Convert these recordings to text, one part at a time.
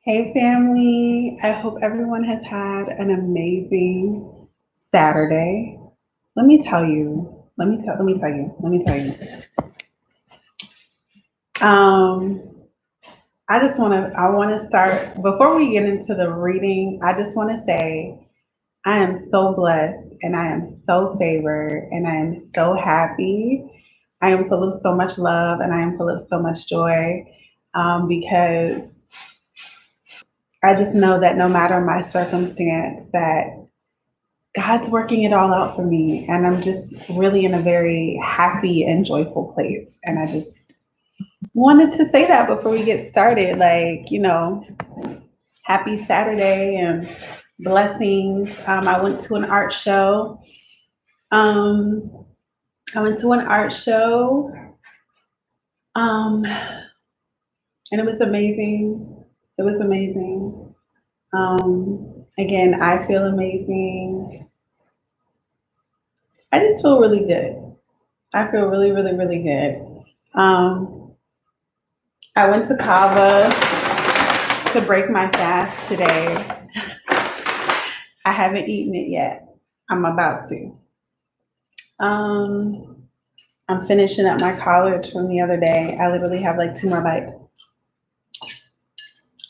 Hey family, I hope everyone has had an amazing Saturday. Let me tell you. Um, I want to start before we get into the reading. I just want to say I am so blessed and I am so favored and I am so happy. I am full of so much love and I am full of so much joy because I just know that no matter my circumstance, that God's working it all out for me. And I'm just really in a very happy and joyful place. And I just wanted to say that before we get started. Happy Saturday and blessings. I went to an art show. Um, I went to an art show and it was amazing. It was amazing. Again, I feel amazing. I just feel really good. I feel really, really, really good. Um, I went to Kava to break my fast today. I haven't eaten it yet. I'm about to. Um, I'm finishing up my college from the other day. I literally have like two more bites.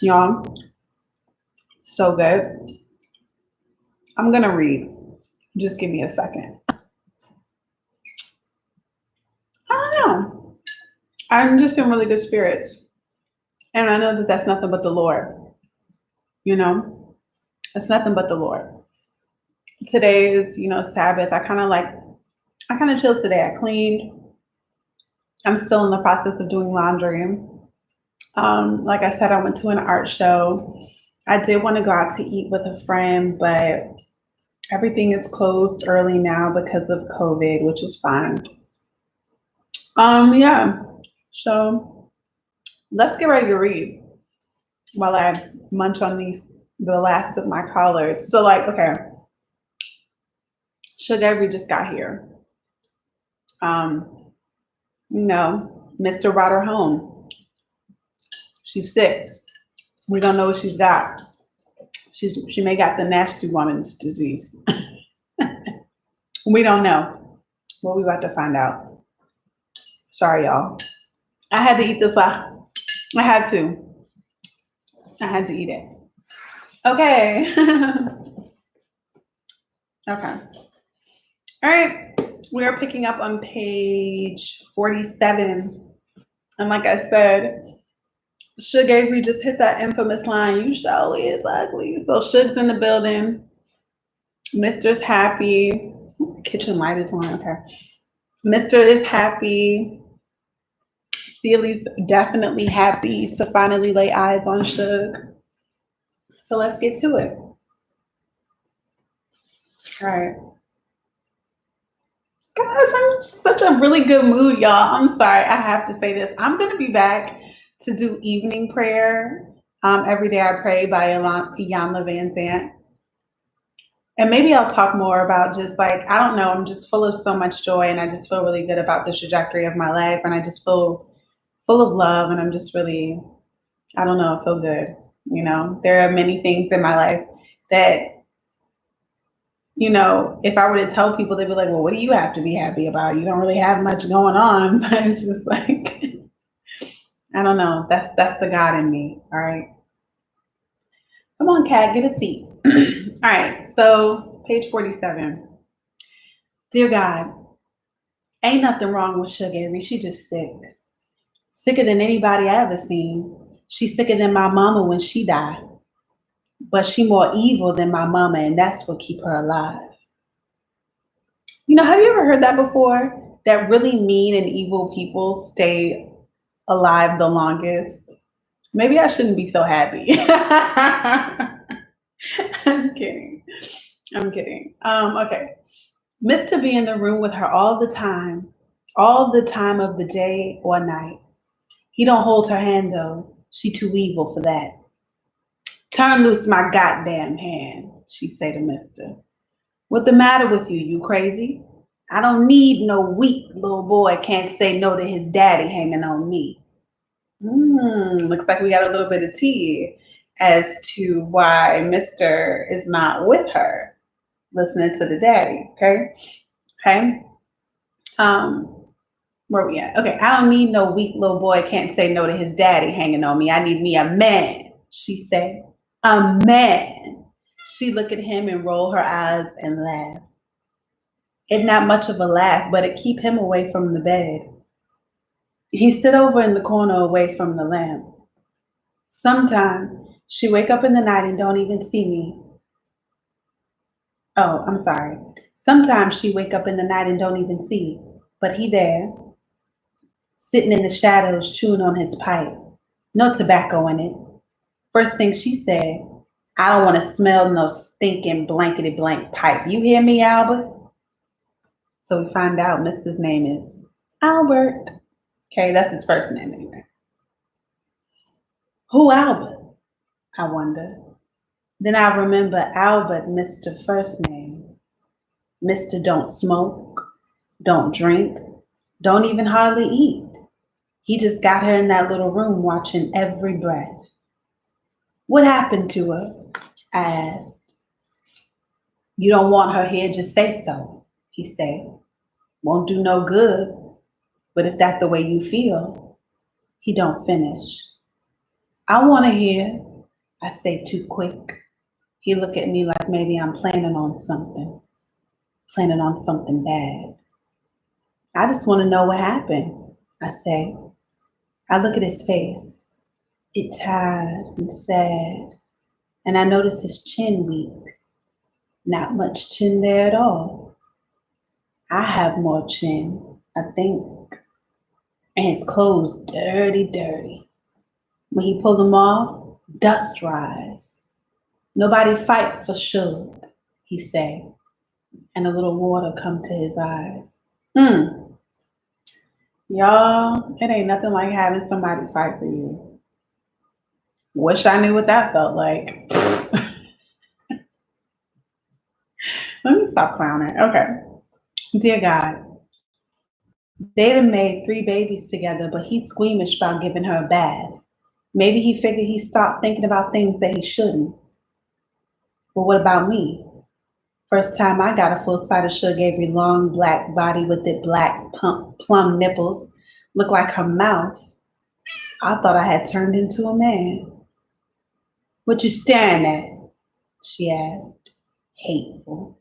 Y'all, so good. I'm gonna read. Just give me a second. I don't know. I'm just in really good spirits. And I know that that's nothing but the Lord. You know, it's nothing but the Lord. Today is, Sabbath. I kind of chilled today. I cleaned. I'm still in the process of doing laundry. Like I said, I went to an art show. I did want to go out to eat with a friend, but everything is closed early now because of COVID, which is fine. Yeah. So let's get ready to read while I munch on the last of my collars. So, okay, Sugar Avery just got here. Um, Mr. brought her home. She's sick. We don't know what she's got. She may got the nasty woman's disease. We don't know. Well, we about to find out. Sorry, y'all. I had to eat this last. I had to. I had to eat it. Okay. Okay. All right. We are picking up on page 47. And like I said, Suge Avery just hit that infamous line, "You surely is ugly." So Suge's in the building. Mister's happy. Kitchen light is on. Okay. Mister is happy. Celie's definitely happy to finally lay eyes on Suge. So let's get to it. All right. Gosh, I'm in such a really good mood, y'all. I'm sorry. I have to say this. I'm going to be back to do evening prayer. Every day I pray by Iyanla Van Zant. And maybe I'll talk more about just I don't know, I'm just full of so much joy and I just feel really good about the trajectory of my life. And I just feel full of love and I'm just really, I don't know, I feel good. There are many things in my life that, if I were to tell people, they'd be like, well, what do you have to be happy about? You don't really have much going on. But it's just I don't know. That's the God in me. All right. Come on, Kat, get a seat. All right. So page 47. Dear God, ain't nothing wrong with Sugar Avery. She just sick. Sicker than anybody I ever seen. She's sicker than my mama when she died. But she more evil than my mama, and that's what keep her alive. Have you ever heard that before? That really mean and evil people stay alive the longest. Maybe I shouldn't be so happy. I'm kidding. I'm kidding. Okay. Mr. be in the room with her all the time of the day or night. He don't hold her hand though. She too evil for that. Turn loose my goddamn hand, she say to Mister. What the matter with you? You crazy? I don't need no weak little boy can't say no to his daddy hanging on me. Looks like we got a little bit of tea. as to why Mr. is not with her, listening to the daddy. Okay. Okay. Um, where we at? Okay. I don't need no weak little boy can't say no to his daddy hanging on me. I need me a man, she said. A man. She looked at him and rolled her eyes and laughed. It not much of a laugh, but it keep him away from the bed. He sit over in the corner away from the lamp. Sometime she wake up in the night and don't even see me. Oh, I'm sorry. Sometimes she wake up in the night and don't even see. But he there, sitting in the shadows chewing on his pipe. No tobacco in it. First thing she said, I don't want to smell no stinking blankety blank pipe. You hear me, Albert? So we find out Mr.'s name is Albert. Okay, that's his first name anyway. Who Albert? I wonder. Then I remember Albert, Mr. First Name. Mr. Don't smoke, don't drink, don't even hardly eat. He just got her in that little room watching every breath. What happened to her? I asked. You don't want her here, just say so, he said. Won't do no good, but if that's the way you feel, he don't finish. I want to hear, I say too quick. He look at me like maybe I'm planning on something bad. I just want to know what happened, I say. I look at his face. It's tired and sad, and I notice his chin weak. Not much chin there at all. I have more chin, I think. And his clothes dirty, dirty. When he pull them off, dust rise. Nobody fight for Suge, he say, and a little water come to his eyes. Y'all, it ain't nothing like having somebody fight for you. Wish I knew what that felt like. Let me stop clowning. Okay. Dear God, they'd have made 3 babies together, but he's squeamish about giving her a bath. Maybe he figured he stopped thinking about things that he shouldn't. But what about me? First time I got a full sight of Sugar Avery long black body with it black plum nipples, looked like her mouth. I thought I had turned into a man. What you staring at? She asked. Hateful.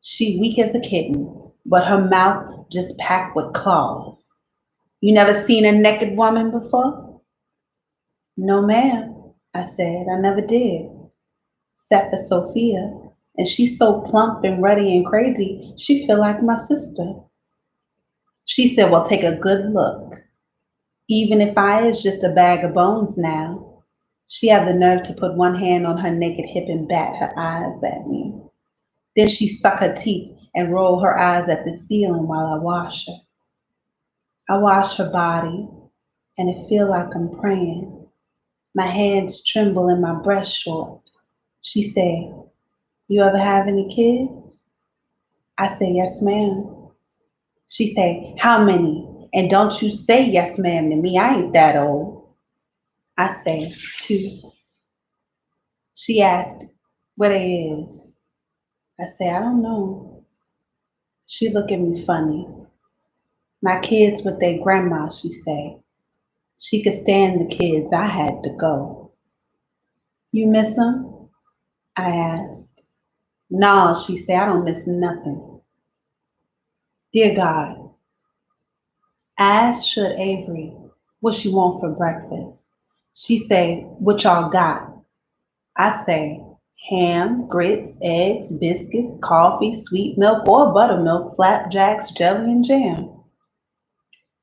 She weak as a kitten, but her mouth just packed with claws. You never seen a naked woman before? No, ma'am, I said. I never did. Except for Sophia. And she's so plump and ruddy and crazy, she feel like my sister. She said, well, take a good look. Even if I is just a bag of bones now. She had the nerve to put one hand on her naked hip and bat her eyes at me. Then she suck her teeth and roll her eyes at the ceiling while I wash her. I wash her body, and it feel like I'm praying. My hands tremble and my breath short. She say, you ever have any kids? I say, yes, ma'am. She say, how many? And don't you say yes, ma'am to me. I ain't that old. I say, 2. She asked, what they is? I say, I don't know. She look at me funny. My kids with their grandma, she say. She could stand the kids. I had to go. You miss them? I asked. No, she said, I don't miss nothing. Dear God, I asked Should Avery what she want for breakfast. She say, what y'all got? I say, ham, grits, eggs, biscuits, coffee, sweet milk or buttermilk, flapjacks, jelly, and jam.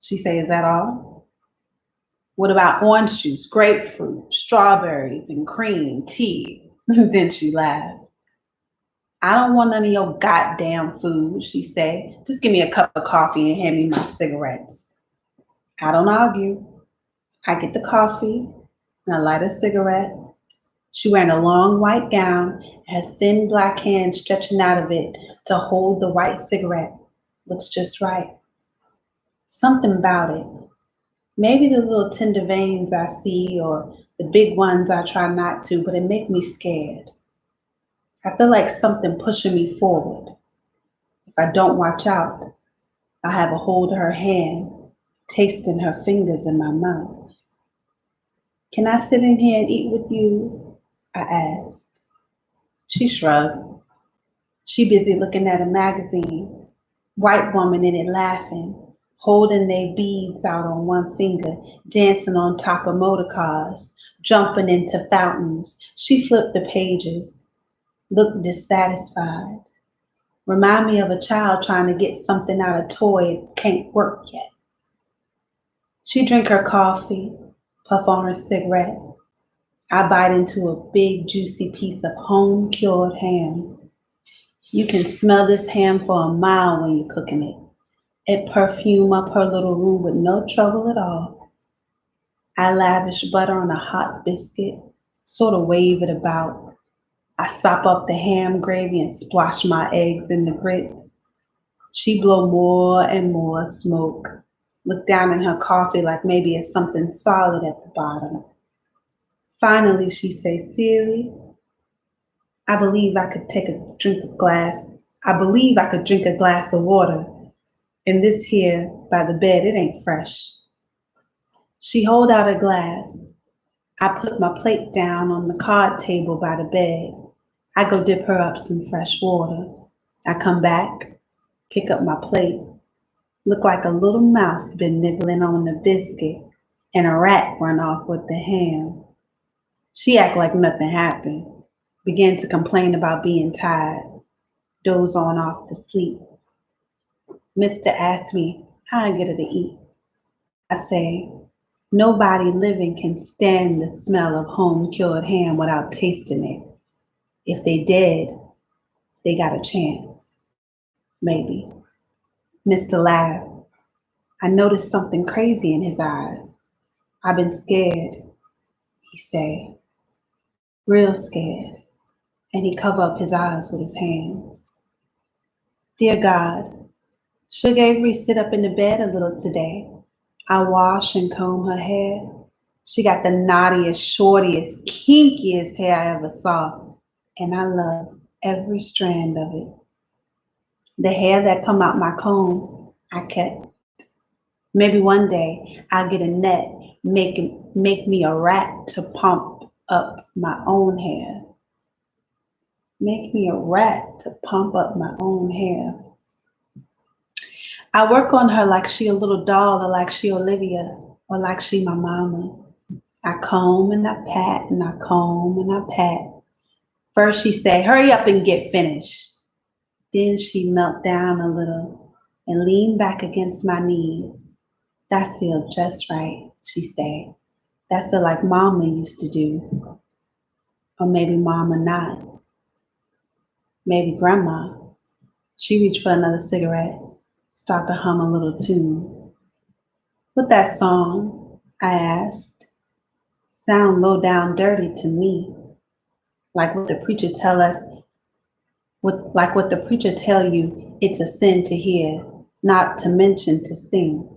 She say, is that all? What about orange juice, grapefruit, strawberries, and cream, tea? Then she laughed. I don't want none of your goddamn food, she say. Just give me a cup of coffee and hand me my cigarettes. I don't argue. I get the coffee and I light a cigarette. She wearing a long white gown and her thin black hand stretching out of it to hold the white cigarette. Looks just right. Something about it. Maybe the little tender veins I see or The big ones I try not to, but it make me scared. I feel like something pushing me forward. If I don't watch out, I'll have a hold of her hand, tasting her fingers in my mouth. Can I sit in here and eat with you? I asked. She shrugged. She busy looking at a magazine. White woman in it laughing, holding their beads out on one finger, dancing on top of motor cars, jumping into fountains. She flipped the pages, looked dissatisfied. Remind me of a child trying to get something out of a toy that can't work yet. She drink her coffee, puff on her cigarette. I bite into a big juicy piece of home cured ham. You can smell this ham for a mile when you're cooking it. It perfume up her little room with no trouble at all. I lavish butter on a hot biscuit, sort of wave it about. I sop up the ham gravy and splosh my eggs in the grits. She blow more and more smoke. Look down in her coffee like maybe it's something solid at the bottom. Finally, she says, "Silly, I believe I could take a drink of glass. I believe I could drink a glass of water. And this here by the bed, it ain't fresh." She hold out a glass. I put my plate down on the card table by the bed. I go dip her up some fresh water. I come back, pick up my plate. Look like a little mouse been nibbling on the biscuit and a rat run off with the ham. She act like nothing happened. Began to complain about being tired. Doze on off to sleep. Mister asked me how I get her to eat. I say, nobody living can stand the smell of home cured ham without tasting it. If they did, they got a chance. Maybe. Mister laughed. I noticed something crazy in his eyes. I've been scared, he say, real scared. And he cover up his eyes with his hands. Dear God, Sugar Avery sit up in the bed a little today. I wash and comb her hair. She got the naughtiest, shortiest, kinkiest hair I ever saw, and I love every strand of it. The hair that come out my comb, I kept. Maybe one day I'll get a net, make me a rat to pump up my own hair. Make me a rat to pump up my own hair. I work on her like she a little doll, or like she Olivia, or like she my mama. I comb and I pat and I comb and I pat. First she say, hurry up and get finished. Then she melt down a little and lean back against my knees. That feel just right, she say. That feel like mama used to do. Or maybe mama not. Maybe grandma. She reached for another cigarette, start to hum a little tune. What that song? I asked. Sound low down dirty to me. Like what the preacher tell us, like what the preacher tell you, it's a sin to hear, not to mention to sing.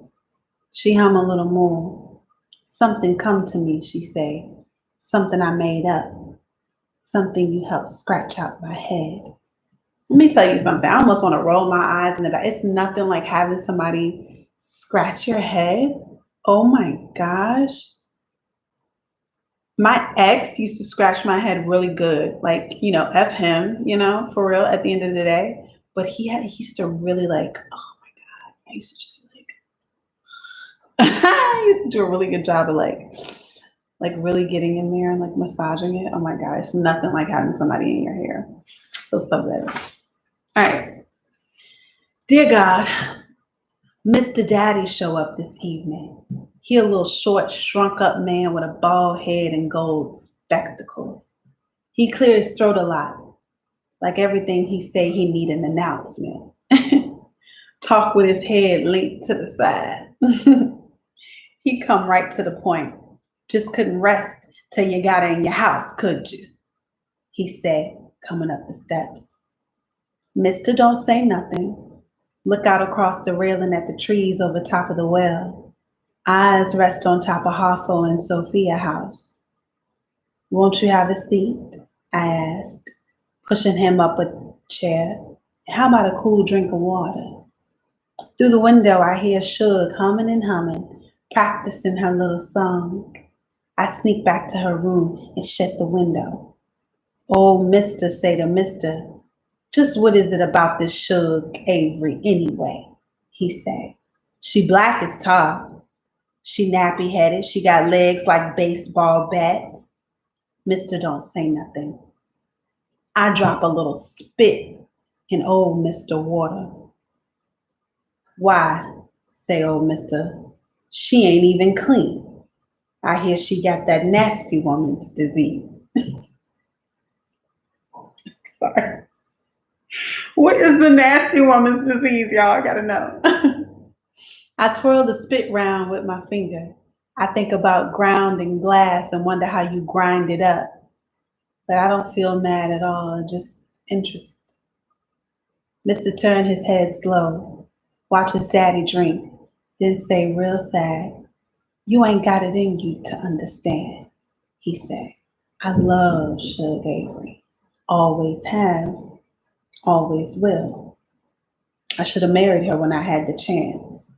She hum a little more. Something come to me, she say. Something I made up. Something you helped scratch out my head. Let me tell you something. I almost want to roll my eyes in the back. It's nothing like having somebody scratch your head. Oh my gosh. My ex used to scratch my head really good. Like, F him, for real at the end of the day. But he used to really like, oh my God. I used to just I used to do a really good job of like really getting in there and like massaging it. Oh my God. It's nothing like having somebody in your hair. Feels so good. All right. Dear God, Mr. Daddy show up this evening. He a little short, shrunk up man with a bald head and gold spectacles. He clear his throat a lot. Like everything he say, he need an announcement. Talk with his head linked to the side. He come right to the point. Just couldn't rest till you got her in your house, could you? He said, coming up the steps. Mister, don't say nothing. Look out across the railing at the trees over top of the well. Eyes rest on top of Harfo and Sophia house. Won't you have a seat? I asked, pushing him up a chair. How about a cool drink of water? Through the window, I hear Suge humming and humming, practicing her little song. I sneak back to her room and shut the window. Oh, Mister, say to Mister, just what is it about this Suge Avery anyway? He said. She black as tar. She nappy headed. She got legs like baseball bats. Mister don't say nothing. I drop a little spit in old Mister water. Why, say old Mister, she ain't even clean. I hear she got that nasty woman's disease. Sorry. What is the nasty woman's disease, y'all? I gotta know. I twirl the spit round with my finger. I think about grounding glass and wonder how you grind it up. But I don't feel mad at all, just interest. Mister turned his head slow, watch his daddy drink, then say real sad, you ain't got it in you to understand, he said. I love Suge Avery. Always have, always will. I should have married her when I had the chance.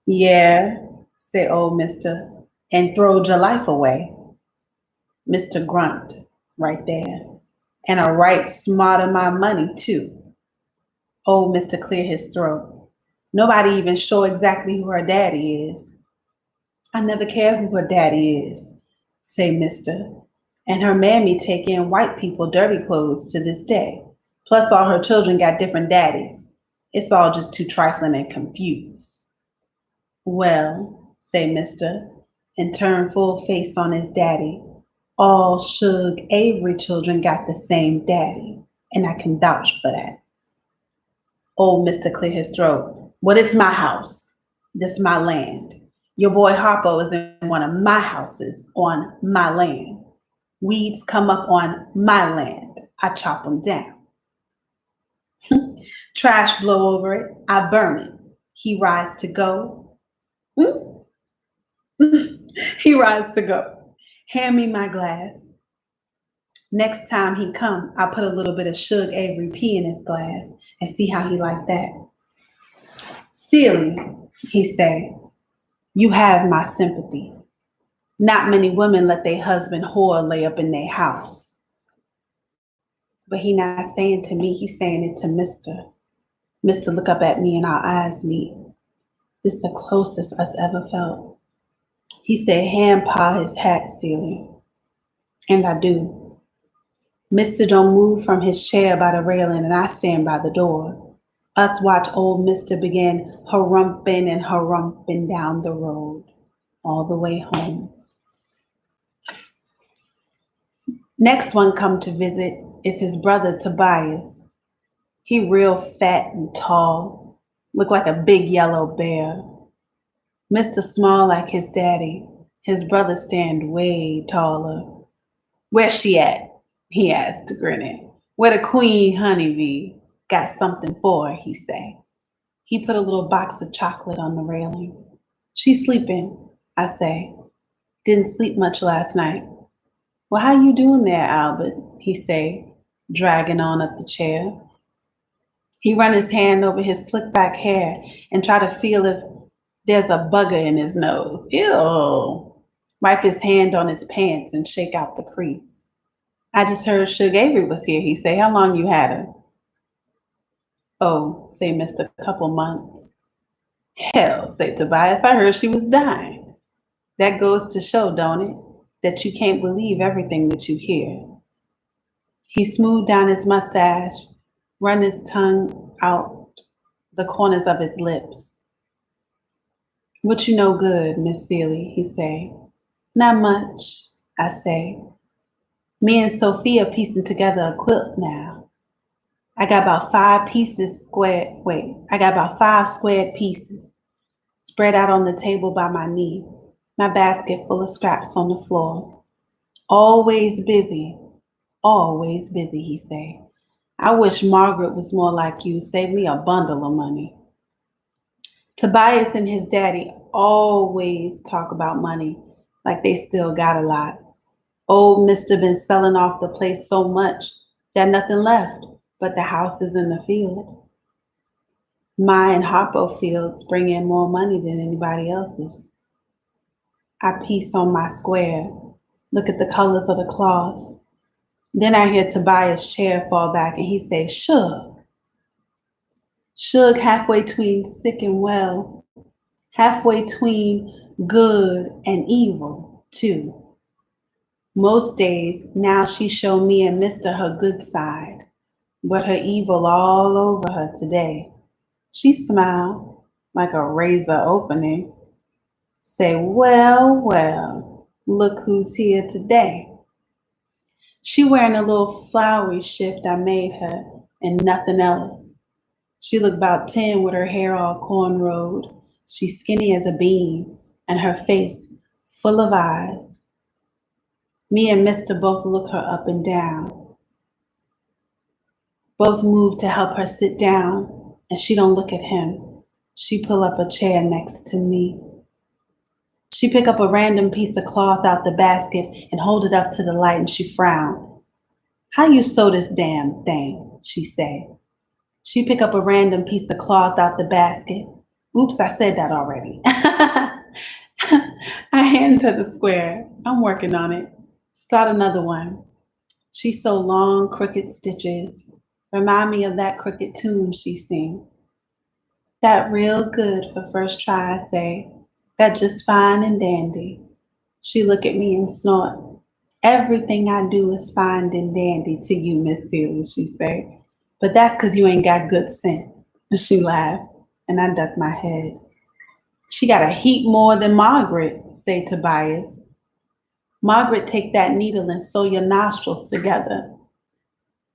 Yeah, said old Mister, and throwed your life away. Mister Grunt, right there. And a right smart of my money, too. Old Mister cleared his throat. Nobody even sure exactly who her daddy is. I never care who her daddy is, say Mister. And her mammy take in white people dirty clothes to this day. Plus all her children got different daddies. It's all just too trifling and confused. Well, say Mister, and turned full face on his daddy. All Suge Avery children got the same daddy, and I can vouch for that. Old Mister cleared his throat. Well, it's my house. This my land. Your boy Harpo is in one of my houses on my land. Weeds come up on my land. I chop them down. Trash blow over it. I burn it. He rides to go. He rides to go. Hand me my glass. Next time he come, I put a little bit of Suge Avery pee in his glass and see how he like that. Silly, he say, you have my sympathy. Not many women let their husband whore lay up in their house. But he not saying to me, he's saying it to Mister. Mister look up at me and our eyes meet. This the closest us ever felt. He said, hand paw his hat, Celia. And I do. Mister don't move from his chair by the railing and I stand by the door. Us watch old Mister begin harumping down the road all the way home. Next one come to visit is his brother Tobias. He real fat and tall, look like a big yellow bear. Mister small like his daddy. His brother stand way taller. Where she at? He asked, grinning. Where the queen honeybee? Got something for her, he say. He put a little box of chocolate on the railing. She's sleeping, I say. Didn't sleep much last night. Well, how you doing there, Albert? He say, dragging on up the chair. He run his hand over his slick back hair and try to feel if there's a bugger in his nose. Ew. Wipe his hand on his pants and shake out the crease. I just heard Suge Avery was here, he say. How long you had her? Oh, say Mister, couple months. Hell, say Tobias, I heard she was dying. That goes to show, don't it, that you can't believe everything that you hear. He smoothed down his mustache, run his tongue out the corners of his lips. What you know good, Miss Seeley, he say. Not much, I say. Me and Sophia piecing together a quilt now. I got about five squared pieces spread out on the table by my knee, my basket full of scraps on the floor. Always busy, he say. I wish Margaret was more like you, save me a bundle of money. Tobias and his daddy always talk about money like they still got a lot. Old Mister been selling off the place so much that nothing left but the houses in the field. My and Harpo fields bring in more money than anybody else's. I piece on my square, look at the colors of the cloth. Then I hear Tobias' chair fall back and he say, Shug. Shug halfway between sick and well, halfway between good and evil, too. Most days now she show me and Mister her good side, but her evil all over her today. She smile like a razor opening. Say, well, well, look who's here today. She wearing a little flowery shift I made her and nothing else. She look about 10 with her hair all cornrowed. She skinny as a bean and her face full of eyes. Me and Mister both look her up and down. Both move to help her sit down and she don't look at him. She pull up a chair next to me. She pick up a random piece of cloth out the basket and hold it up to the light and she frown. How you sew this damn thing, she say. She pick up a random piece of cloth out the basket. Oops, I said that already. I hand her the square. I'm working on it. Start another one. She sew long, crooked stitches. Remind me of that crooked tune she sing. That real good for first try, I say. That just fine and dandy. She look at me and snort. Everything I do is fine and dandy to you, Miss Celia, she say. But that's 'cause you ain't got good sense. She laughed, and I ducked my head. She got a heap more than Margaret, say Tobias. Margaret take that needle and sew your nostrils together.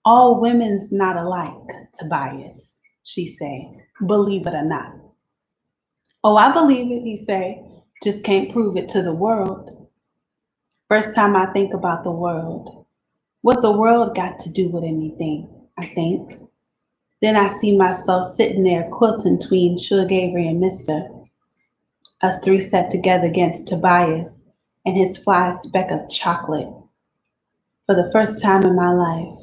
All women's not alike, Tobias, she say, believe it or not. Oh, I believe it, he say, just can't prove it to the world. First time I think about the world. What the world got to do with anything, I think. Then I see myself sitting there quilting between Suge Avery and Mister. Us three sat together against Tobias and his fly speck of chocolate. For the first time in my life,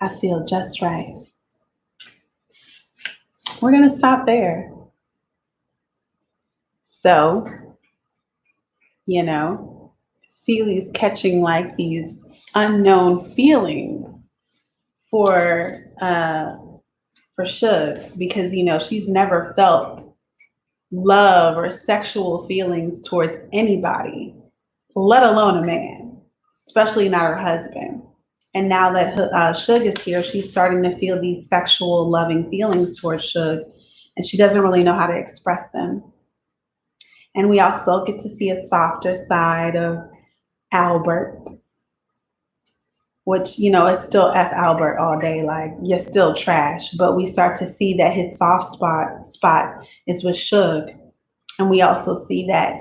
I feel just right. We're gonna stop there. So, Celia's catching like these unknown feelings for Suge because she's never felt love or sexual feelings towards anybody, let alone a man, especially not her husband. And now that Suge is here, she's starting to feel these sexual loving feelings towards Suge, and she doesn't really know how to express them. And we also get to see a softer side of Albert, which, is still F Albert all day, like you're still trash. But we start to see that his soft spot is with Suge. And we also see that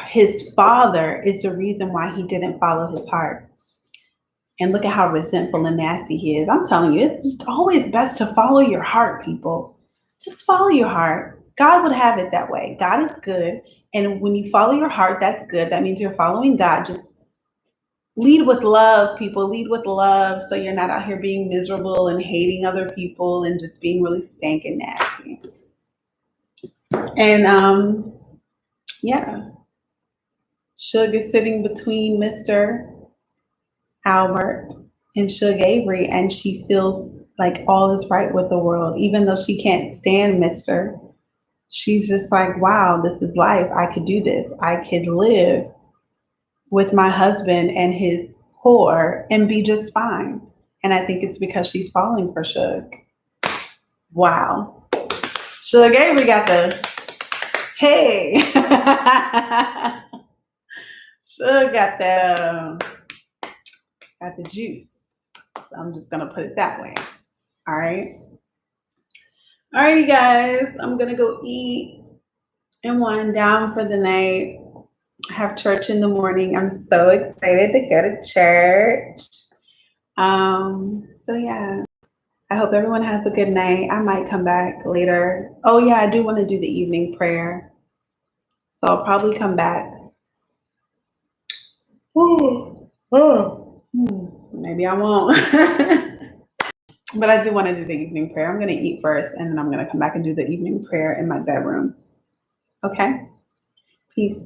his father is the reason why he didn't follow his heart. And look at how resentful and nasty he is. I'm telling you, it's just always best to follow your heart, people. Just follow your heart. God would have it that way. God is good. And when you follow your heart, that's good. That means you're following God. Just lead with love, people. Lead with love so you're not out here being miserable and hating other people and just being really stank and nasty. And yeah, Suge is sitting between Mr. Albert and Suge Avery, and she feels like all is right with the world. Even though she can't stand Mr., she's just like, wow, this is life. I could do this. I could live with my husband and his whore and be just fine. And I think it's because she's falling for Suge. Wow. Suge Avery got the, hey. Suge got that, got the juice. I'm just going to put it that way. All right. Alrighty, guys. I'm going to go eat and wind down for the night. I have church in the morning. I'm so excited to go to church. So yeah, I hope everyone has a good night. I might come back later. Oh yeah, I do want to do the evening prayer. So I'll probably come back. Woo. Oh, maybe I won't. But I do want to do the evening prayer. I'm going to eat first, and then I'm going to come back and do the evening prayer in my bedroom. Okay? Peace.